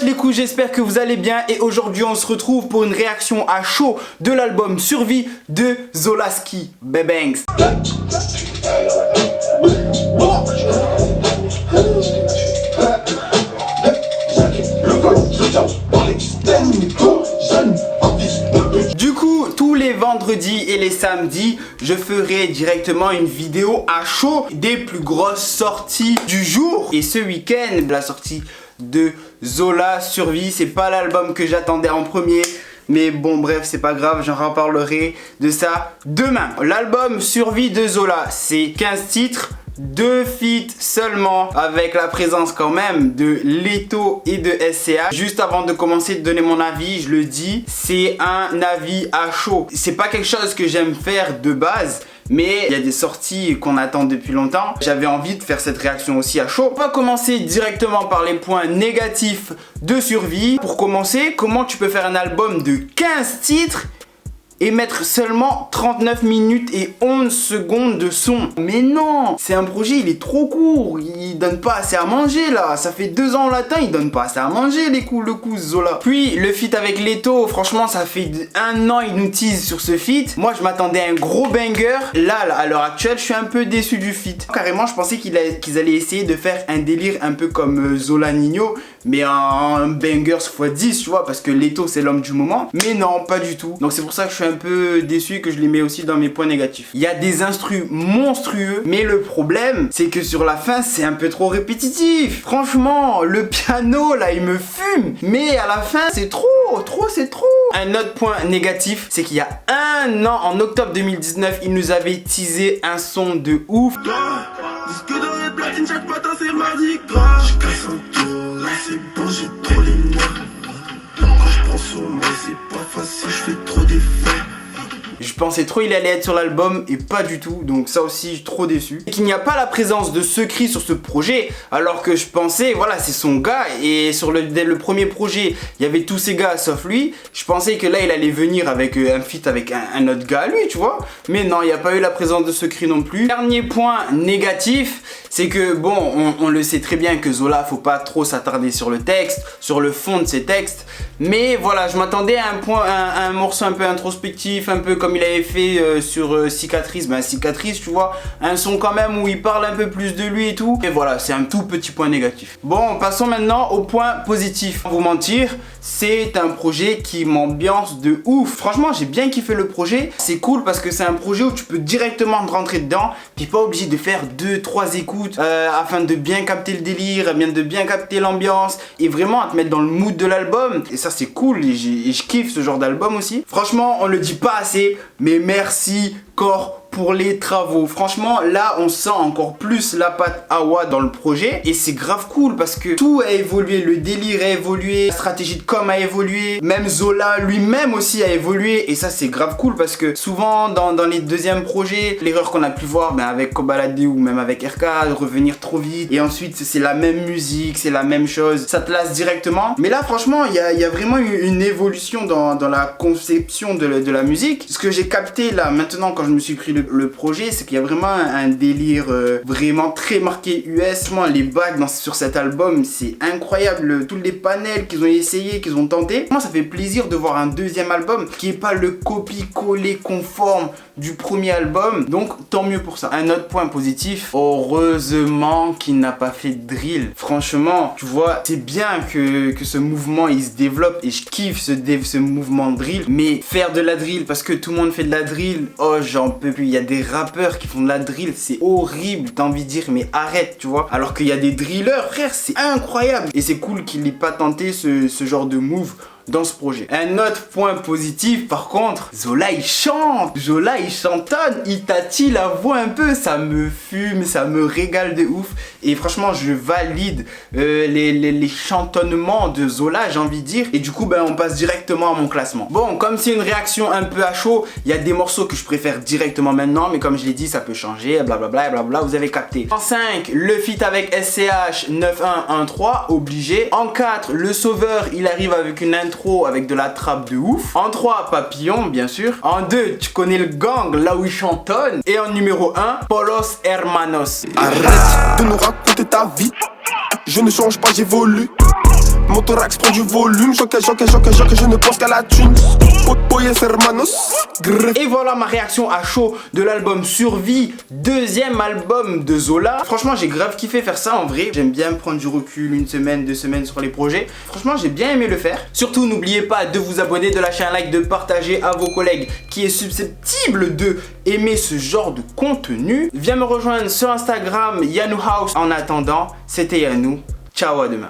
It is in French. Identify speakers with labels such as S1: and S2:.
S1: Les coups, j'espère que vous allez bien et aujourd'hui on se retrouve pour une réaction à chaud de l'album Survie de Zolaski Bebanks. Du coup, tous les vendredis et les samedis, je ferai directement une vidéo à chaud des plus grosses sorties du jour. Et ce week-end, la sortie de Zola Survie, c'est pas l'album que j'attendais en premier, mais bon bref, c'est pas grave, j'en reparlerai de ça demain. L'album Survie de Zola, c'est 15 titres, 2 feats seulement, avec la présence quand même de Leto et de SCH. Juste avant de commencer de donner mon avis, je le dis, c'est un avis à chaud. C'est pas quelque chose que j'aime faire de base, mais il y a des sorties qu'on attend depuis longtemps. J'avais envie de faire cette réaction aussi à chaud. On va commencer directement par les points négatifs de Survie. Pour commencer, comment tu peux faire un album de 15 titres et mettre seulement 39 minutes et 11 secondes de son? Mais non, c'est un projet, il est trop court, il donne pas assez à manger là. Ça fait 2 ans on l'attend, il donne pas assez à manger le coup Zola. Puis le feat avec Leto, franchement ça fait 1 an il nous tease sur ce feat. Moi je m'attendais à un gros banger. Là à l'heure actuelle je suis un peu déçu du feat. Carrément je pensais qu'ils allaient essayer de faire un délire un peu comme Zola Nino, mais un banger x10 tu vois, parce que Leto c'est l'homme du moment. Mais non, pas du tout. Donc c'est pour ça que je suis un peu déçu et que je les mets aussi dans mes points négatifs. Il y a des instrus monstrueux, mais le problème c'est que sur la fin c'est un peu trop répétitif. Franchement le piano là il me fume, mais à la fin c'est trop. Un autre point négatif, c'est qu'il y a 1 an, en octobre 2019, il nous avait teasé un son de ouf. Je pensais trop il allait être sur l'album et pas du tout, donc ça aussi je suis trop déçu. Et qu'il n'y a pas la présence de Secret sur ce projet, alors que je pensais, voilà, c'est son gars, et dès le premier projet, il y avait tous ces gars sauf lui. Je pensais que là il allait venir avec un feat avec un autre gars à lui, tu vois. Mais non, il n'y a pas eu la présence de Secret non plus. Dernier point négatif, c'est que bon, on le sait très bien que Zola, faut pas trop s'attarder sur le texte, sur le fond de ses textes. Mais voilà, je m'attendais à un morceau un peu introspectif, un peu comme il avait fait sur Cicatrice. Ben Cicatrice, tu vois, un son quand même où il parle un peu plus de lui et tout. Et voilà, c'est un tout petit point négatif. Bon, passons maintenant au point positif. Sans vous mentir, c'est un projet qui m'ambiance de ouf. Franchement, j'ai bien kiffé le projet. C'est cool parce que c'est un projet où tu peux directement rentrer dedans. T'es pas obligé de faire 2-3 écoutes afin de bien capter le délire, de bien capter l'ambiance et vraiment à te mettre dans le mood de l'album. Et ça c'est cool et je kiffe ce genre d'album aussi. Franchement, on le dit pas assez, mais merci Core pour les travaux. Franchement, là, on sent encore plus la patte Awa dans le projet et c'est grave cool parce que tout a évolué, le délire a évolué, la stratégie de com a évolué, même Zola lui-même aussi a évolué et ça c'est grave cool parce que souvent dans les deuxièmes projets, l'erreur qu'on a pu voir avec Kobalade ou même avec RK, de revenir trop vite et ensuite c'est la même musique, c'est la même chose, ça te lasse directement. Mais là franchement, il y a vraiment une évolution dans la conception de la musique. Ce que j'ai capté là maintenant quand je me suis pris le projet, c'est qu'il y a vraiment un délire vraiment très marqué US. Moi, les bagues sur cet album, c'est incroyable. Tous les panels qu'ils ont essayé, qu'ils ont tenté. Moi, ça fait plaisir de voir un deuxième album qui est pas le copie-coller conforme du premier album. Donc, tant mieux pour ça. Un autre point positif, heureusement qu'il n'a pas fait de drill. Franchement, tu vois, c'est bien que ce mouvement, il se développe et je kiffe ce mouvement de drill. Mais faire de la drill, parce que tout le monde fait de la drill, oh, j'en peux plus. Il y a des rappeurs qui font de la drill, c'est horrible, t'as envie de dire mais arrête, tu vois. Alors qu'il y a des drillers, frère, c'est incroyable. Et c'est cool qu'il n'ait pas tenté ce genre de move dans ce projet. Un autre point positif par contre, Zola il chante, Zola il chantonne, il tâtit la voix un peu, ça me fume, ça me régale de ouf et franchement je valide les chantonnements de Zola, j'ai envie de dire, et du coup ben on passe directement à mon classement. Bon, comme c'est une réaction un peu à chaud, il y a des morceaux que je préfère directement maintenant, mais comme je l'ai dit ça peut changer, blablabla, blablabla, vous avez capté. En 5, le feat avec SCH 9-1-1-3, obligé. En 4, le sauveur il arrive avec une intro avec de la trappe de ouf. En 3, Papillon, bien sûr. En 2, tu connais le gang, là où il chantonne. Et en numéro 1, Polos Hermanos.
S2: Arrête de nous raconter ta vie. Je ne change pas, j'évolue. Mon thorax prend du volume, je ne pense qu'à la thune. Oyes hermanos.
S1: Et voilà ma réaction à chaud de l'album Survie, deuxième album de Zola. Franchement j'ai grave kiffé faire ça en vrai. J'aime bien prendre du recul, 1 semaine, 2 semaines sur les projets. Franchement j'ai bien aimé le faire. Surtout n'oubliez pas de vous abonner, de lâcher un like, de partager à vos collègues qui est susceptible de aimer ce genre de contenu. Viens me rejoindre sur Instagram, Yanou House. En attendant, c'était Yanou. Ciao, à demain.